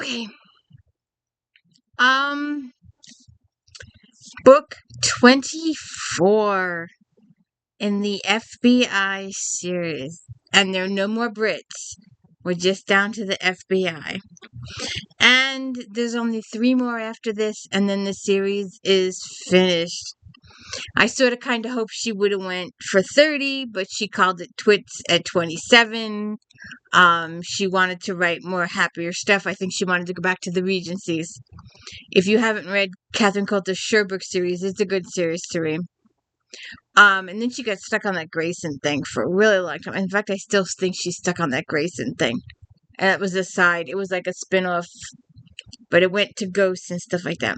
Okay. Book 24 in the FBI series. And there are no more Brits. We're just down to the FBI. And there's only 3 more after this, and then the series is finished. I sort of kind of hoped she would have went for 30, but she called it quits at 27. She wanted to write more happier stuff. I think she wanted to go back to the Regencies. If you haven't read Catherine Coulter's Sherlock series, it's a good series to read. And then she got stuck on that Grayson thing for a really long time. In fact, I still think she's stuck on that Grayson thing. And that was a side. It was like a spin-off, but it went to ghosts and stuff like that.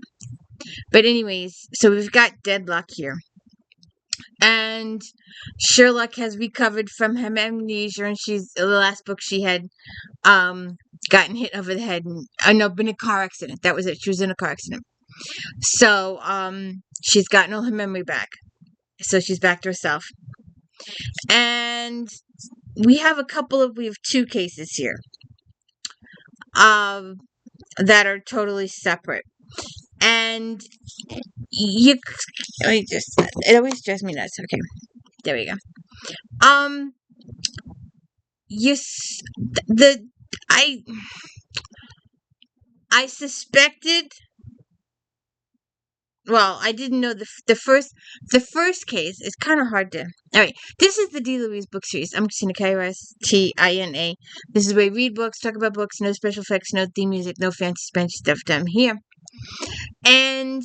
But anyways, so we've got Deadlock here. And Sherlock has recovered from her amnesia, and she's the last book she had gotten hit over the head and been in a car accident. That was it. She was in a car accident. So she's gotten all her memory back. So she's back to herself. And we have 2 cases here. That are totally separate. And it always drives me nuts. Okay. There we go. I suspected. Well, I didn't know the first case is kind of hard to. All right, this is the D. Louise book series. I'm Christina K-R-S-T-I-N-A. This is where I read books, talk about books, no special effects, no theme music, no fancy Spanish stuff done here. And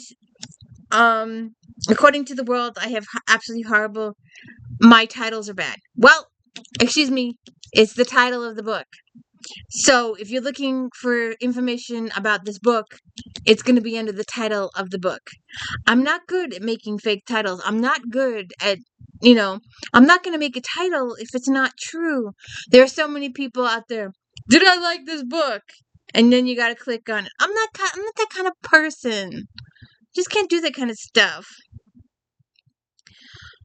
according to the world, I have absolutely horrible. My titles are bad. Well, excuse me, it's the title of the book. So if you're looking for information about this book, it's going to be under the title of the book. I'm not good at making fake titles. I'm not good at, I'm not going to make a title if it's not true. There are so many people out there. Did I like this book? And then you got to click on it. I'm not that kind of person. Just can't do that kind of stuff.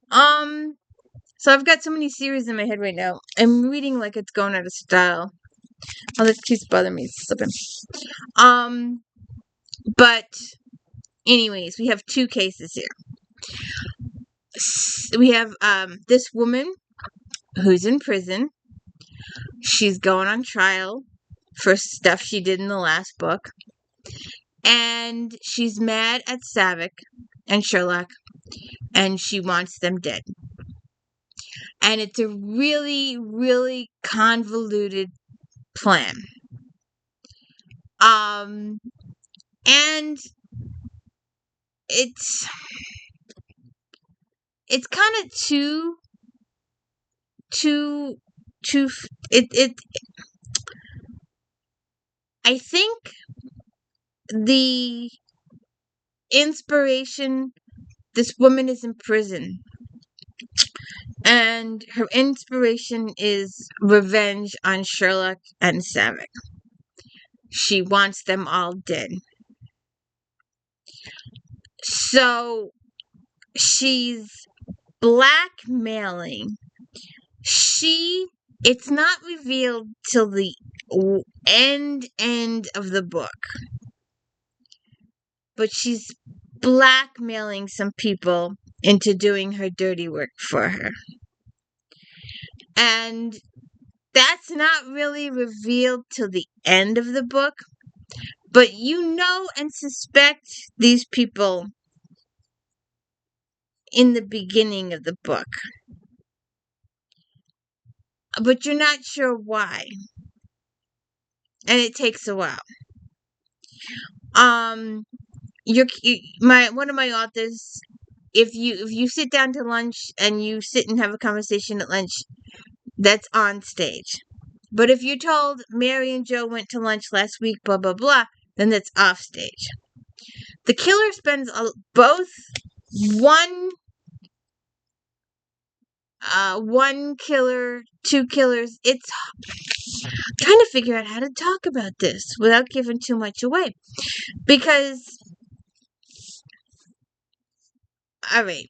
So I've got so many series in my head right now. I'm reading like it's going out of style. Oh, this keeps bothering me. It's slipping. But anyways, we have 2 cases here. We have this woman who's in prison. She's going on trial for stuff she did in the last book. And she's mad at Savich and Sherlock, and she wants them dead. And it's a really, really convoluted plan. And it's kind of I think the inspiration, this woman is in prison, and her inspiration is revenge on Sherlock and Savich. She wants them all dead. So she's blackmailing. It's not revealed till the end of the book. But she's blackmailing some people into doing her dirty work for her. And that's not really revealed till the end of the book. But you know and suspect these people in the beginning of the book. But you're not sure why. And it takes a while. One of my authors, if you sit down to lunch and you sit and have a conversation at lunch, that's on stage. But if you're told Mary and Joe went to lunch last week, blah blah blah, then that's off stage. The killer spends both one killer, 2 killers. It's trying to figure out how to talk about this without giving too much away. Because, alright,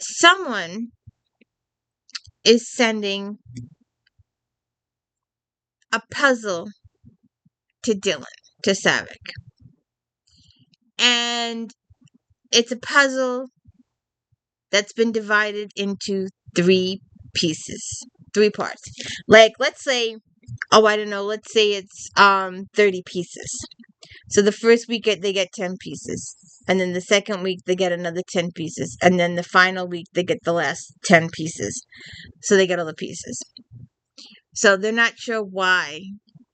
someone is sending a puzzle to Savich. And it's a puzzle that's been divided into 3 pieces, 3 parts. Like, let's say, I don't know, let's say it's 30 pieces. So the first week they get 10 pieces. And then the second week they get another 10 pieces. And then the final week they get the last 10 pieces. So they get all the pieces. So they're not sure why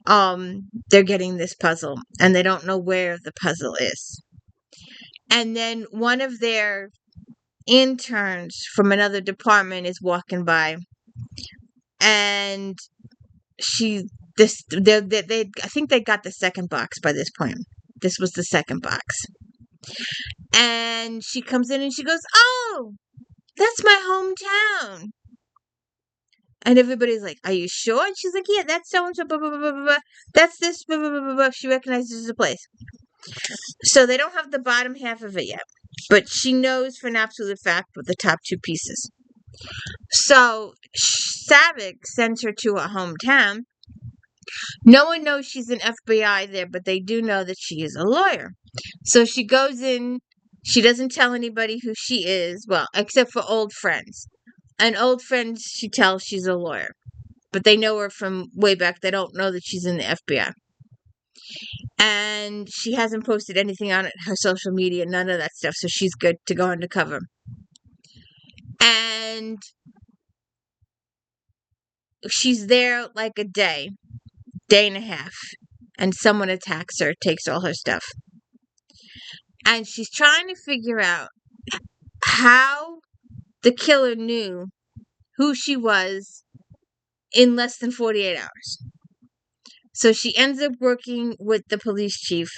they're getting this puzzle. And they don't know where the puzzle is. And then one of their interns from another department is walking by. And I think they got the second box by this point. This was the second box. And she comes in and she goes, "Oh, that's my hometown." And everybody's like, "Are you sure?" And she's like, "Yeah, that's so-and-so, blah, blah, blah, blah, blah. That's this, blah, blah, blah, blah, blah." She recognizes the place. So they don't have the bottom half of it yet. But she knows for an absolute fact with the top 2 pieces. So Savich sends her to her hometown. No one knows she's an FBI there, but they do know that she is a lawyer. So she goes in. She doesn't tell anybody who she is, well, except for old friends. And old friends, she tells she's a lawyer. But they know her from way back. They don't know that she's in the FBI. And she hasn't posted anything on her social media, none of that stuff. So she's good to go undercover. And she's there like a day and a half. And someone attacks her, takes all her stuff. And she's trying to figure out how the killer knew who she was in less than 48 hours. So she ends up working with the police chief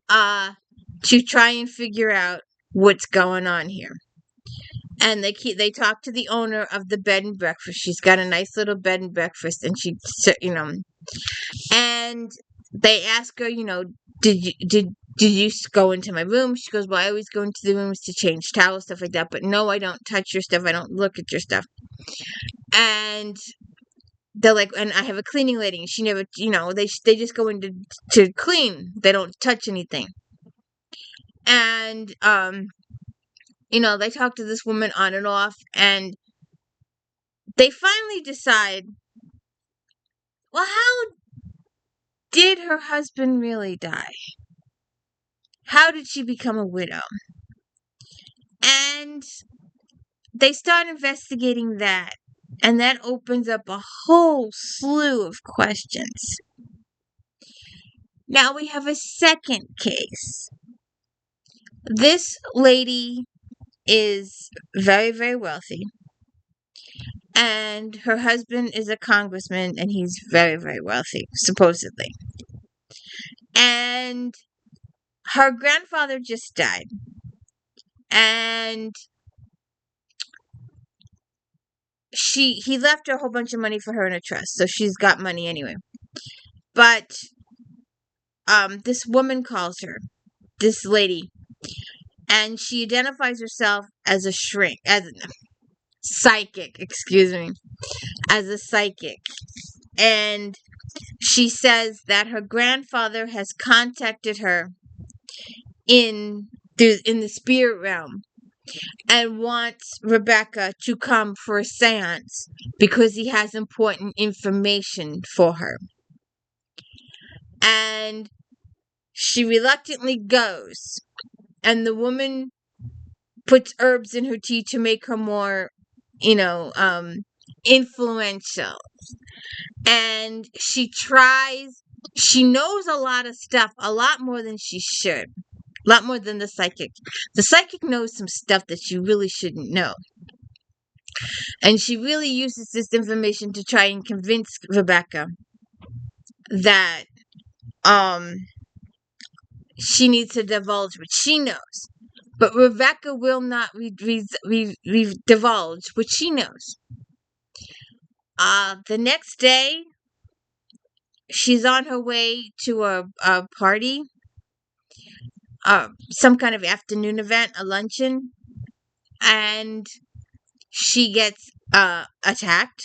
to try and figure out what's going on here. And they talk to the owner of the bed and breakfast. She's got a nice little bed and breakfast, and and they ask her, did you go into my room? She goes, "Well, I always go into the rooms to change towels, stuff like that. But no, I don't touch your stuff. I don't look at your stuff." And they're like, "And I have a cleaning lady. And she never, they just go in to clean. They don't touch anything." And, they talk to this woman on and off. And they finally decide, well, how did her husband really die? How did she become a widow? And they start investigating that. And that opens up a whole slew of questions. Now we have a second case. This lady is very, very wealthy. And her husband is a congressman, and he's very, very wealthy, supposedly. And her grandfather just died. And he left her a whole bunch of money for her in a trust, so she's got money anyway. But this woman calls her, this lady, and she identifies herself as a psychic, as a psychic. And she says that her grandfather has contacted her in the spirit realm and wants Rebecca to come for a seance because he has important information for her. And she reluctantly goes, and the woman puts herbs in her tea to make her more, influential. And she knows a lot of stuff, a lot more than she should. A lot more than the psychic. The psychic knows some stuff that she really shouldn't know. And she really uses this information to try and convince Rebecca that she needs to divulge what she knows. But Rebecca will not divulge what she knows. The next day, she's on her way to a party. Some kind of afternoon event, a luncheon, and she gets attacked.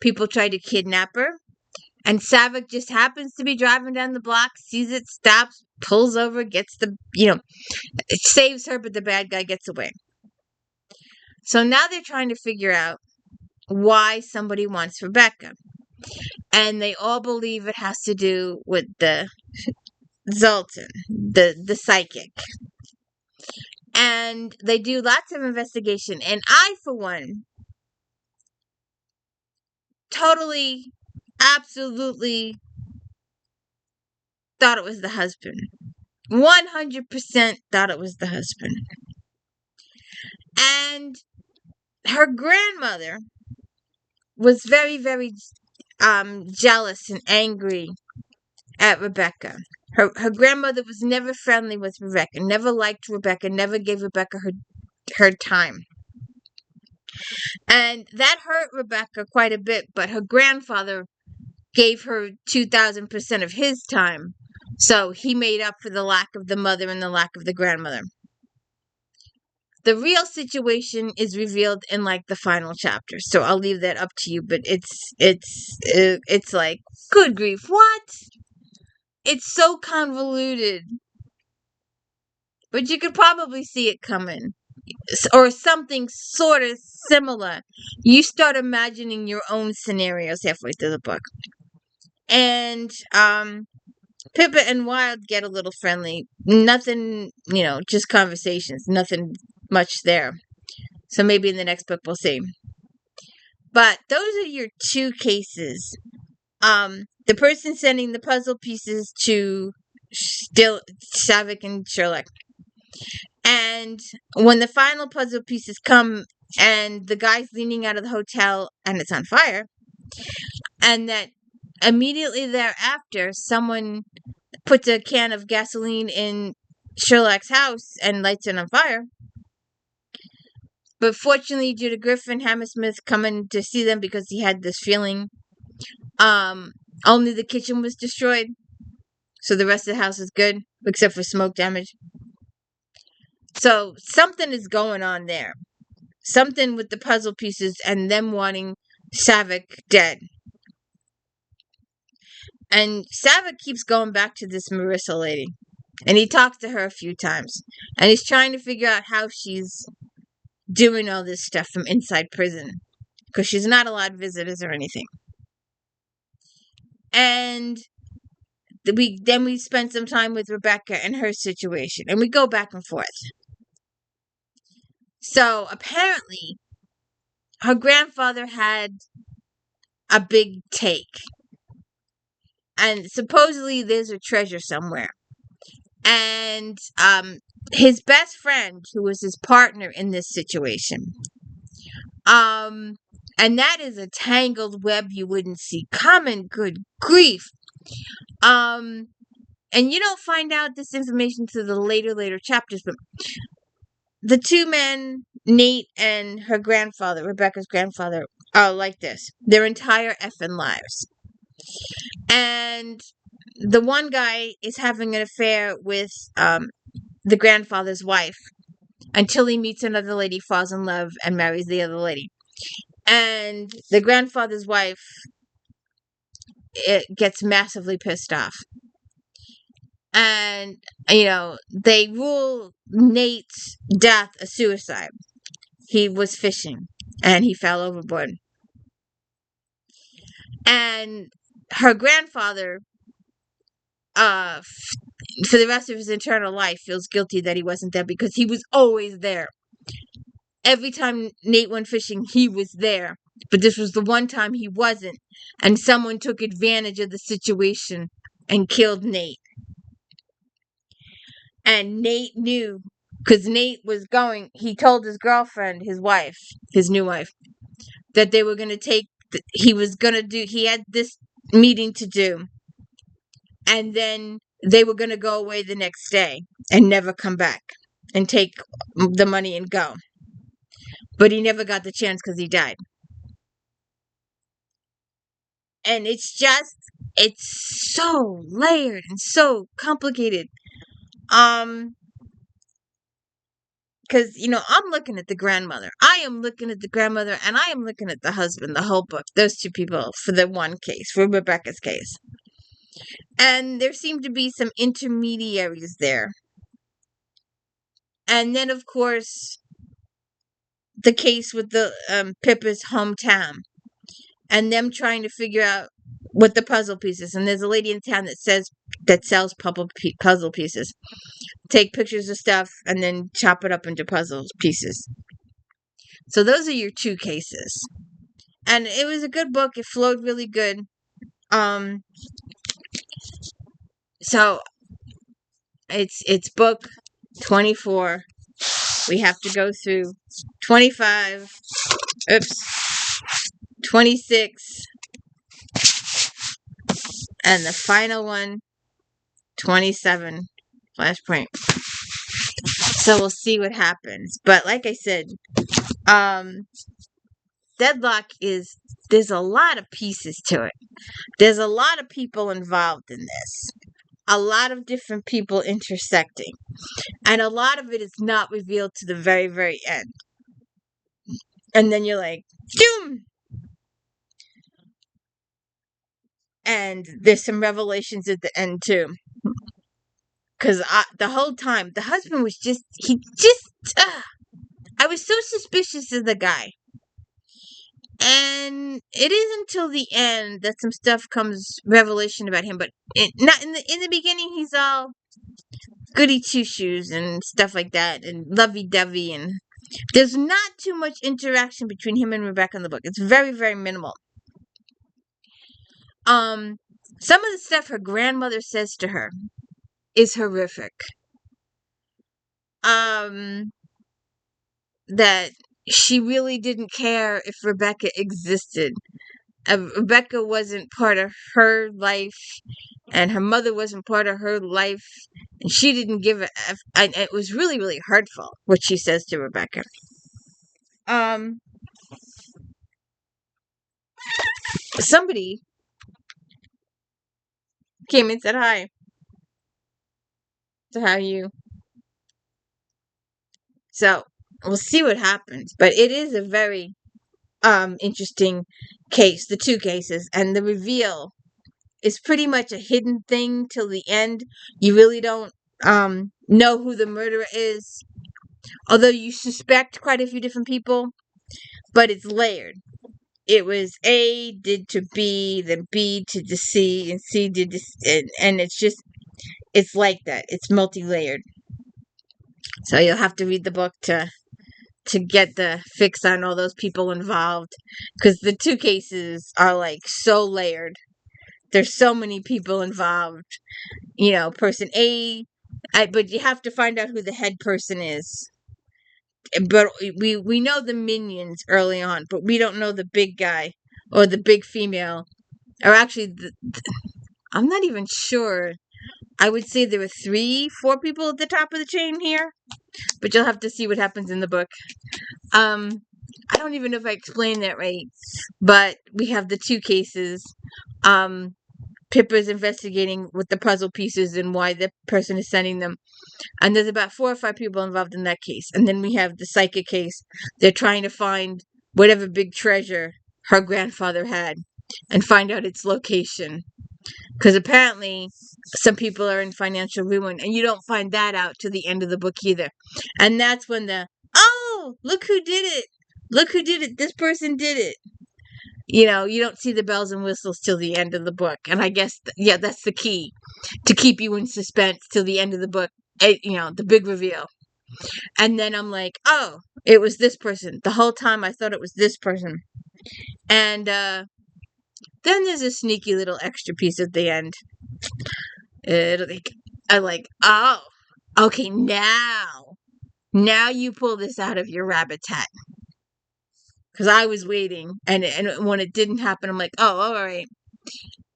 People try to kidnap her. And Savik just happens to be driving down the block, sees it, stops, pulls over, gets it saves her, but the bad guy gets away. So now they're trying to figure out why somebody wants Rebecca. And they all believe it has to do with the Zoltan, the psychic. And they do lots of investigation. And I, for one, totally, absolutely thought it was the husband. 100% thought it was the husband. And her grandmother was very, very jealous and angry at Rebecca. Her grandmother was never friendly with Rebecca, never liked Rebecca, never gave Rebecca her time. And that hurt Rebecca quite a bit, but her grandfather gave her 2,000% of his time. So he made up for the lack of the mother and the lack of the grandmother. The real situation is revealed in like the final chapter, so I'll leave that up to you. But it's like, good grief, what? It's so convoluted, but you could probably see it coming, or something sort of similar. You start imagining your own scenarios halfway through the book, and Pippa and Wild get a little friendly. Nothing, just conversations. Nothing much there. So maybe in the next book we'll see. But those are your two cases. The person sending the puzzle pieces to Savik and Sherlock. And when the final puzzle pieces come and the guy's leaning out of the hotel and it's on fire, and that immediately thereafter someone puts a can of gasoline in Sherlock's house and lights it on fire. But fortunately, due to Griffin Hammersmith coming to see them because he had this feeling, only the kitchen was destroyed. So the rest of the house is good, except for smoke damage. So something is going on there. Something with the puzzle pieces and them wanting Savik dead. And Savik keeps going back to this Marissa lady. And he talks to her a few times. And he's trying to figure out how she's doing all this stuff from inside prison. Because she's not allowed visitors or anything. And we spend some time with Rebecca and her situation. And we go back and forth. So apparently, her grandfather had a big take. And supposedly there's a treasure somewhere. And his best friend, who was his partner in this situation, and that is a tangled web you wouldn't see coming, good grief. And you don't find out this information to the later chapters, but the two men, Nate and her grandfather, Rebecca's grandfather, are like this their entire effing lives. And the one guy is having an affair with the grandfather's wife until he meets another lady, falls in love, and marries the other lady. And the grandfather's wife gets massively pissed off. And, they rule Nate's death a suicide. He was fishing, and he fell overboard. And her grandfather, for the rest of his eternal life, feels guilty that he wasn't there because he was always there. Every time Nate went fishing, he was there. But this was the one time he wasn't. And someone took advantage of the situation and killed Nate. And Nate knew, because Nate was he told his girlfriend, his wife, his new wife, that they were going to he had this meeting to do. And then they were going to go away the next day and never come back and take the money and go. But he never got the chance because he died. And it's so layered and so complicated. because, I'm looking at the grandmother. I am looking at the grandmother, and I am looking at the husband, the whole book. Those two people for the one case, for Rebecca's case. And there seemed to be some intermediaries there. And then, of course, the case with the Pippa's hometown. And them trying to figure out what the puzzle pieces. And there's a lady in town that sells puzzle pieces. Take pictures of stuff and then chop it up into puzzle pieces. So those are your two cases. And it was a good book. It flowed really good. So it's book 24. We have to go through 25. 26. And the final one, 27. Flashpoint. So we'll see what happens. But like I said, Deadlock there's a lot of pieces to it. There's a lot of people involved in this. A lot of different people intersecting. And a lot of it is not revealed to the very, very end. And then you're like, doom! And there's some revelations at the end, too. Because the whole time, the husband was I was so suspicious of the guy. And it is until the end that some stuff revelation about him. But not in the beginning, he's all goody two-shoes and stuff like that. And lovey-dovey. And there's not too much interaction between him and Rebecca in the book. It's very, very minimal. Some of the stuff her grandmother says to her is horrific. That she really didn't care if Rebecca existed. Rebecca wasn't part of her life, and her mother wasn't part of her life, and she didn't give a F. And it was really, really hurtful what she says to Rebecca. Somebody came and said hi. So how are you? So we'll see what happens. But it is a very interesting case, the two cases, and the reveal is pretty much a hidden thing till the end. You really don't know who the murderer is, although you suspect quite a few different people, but it's layered. It was A did to B, then B to C, and C did to, and it's like that. It's multi-layered. So you'll have to read the book to get the fix on all those people involved, because the two cases are like so layered. There's so many people involved. Person A, but you have to find out who the head person is. But we know the minions early on, but we don't know the big guy or the big female. Or actually, I'm not even sure. I would say there were 3-4 people at the top of the chain here, but you'll have to see what happens in the book. I don't even know if I explained that right, but we have the two cases. Pippa's investigating with the puzzle pieces and why the person is sending them. And there's about 4 or 5 people involved in that case. And then we have the psychic case. They're trying to find whatever big treasure her grandfather had and find out its location. Because apparently some people are in financial ruin, and you don't find that out to the end of the book either. And that's when look who did it. Look who did it. This person did it. You don't see the bells and whistles till the end of the book. And I guess, that's the key to keep you in suspense till the end of the book. The big reveal. And then I'm like, oh, it was this person. The whole time I thought it was this person. And then there's a sneaky little extra piece at the end. I'm like, oh, okay, now you pull this out of your rabbit's hat. Because I was waiting, and when it didn't happen, I'm like, oh, all right.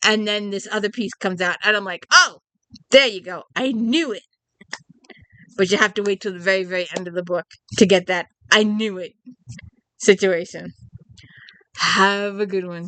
And then this other piece comes out, and I'm like, oh, there you go. I knew it. But you have to wait till the very, very end of the book to get that I knew it situation. Have a good one.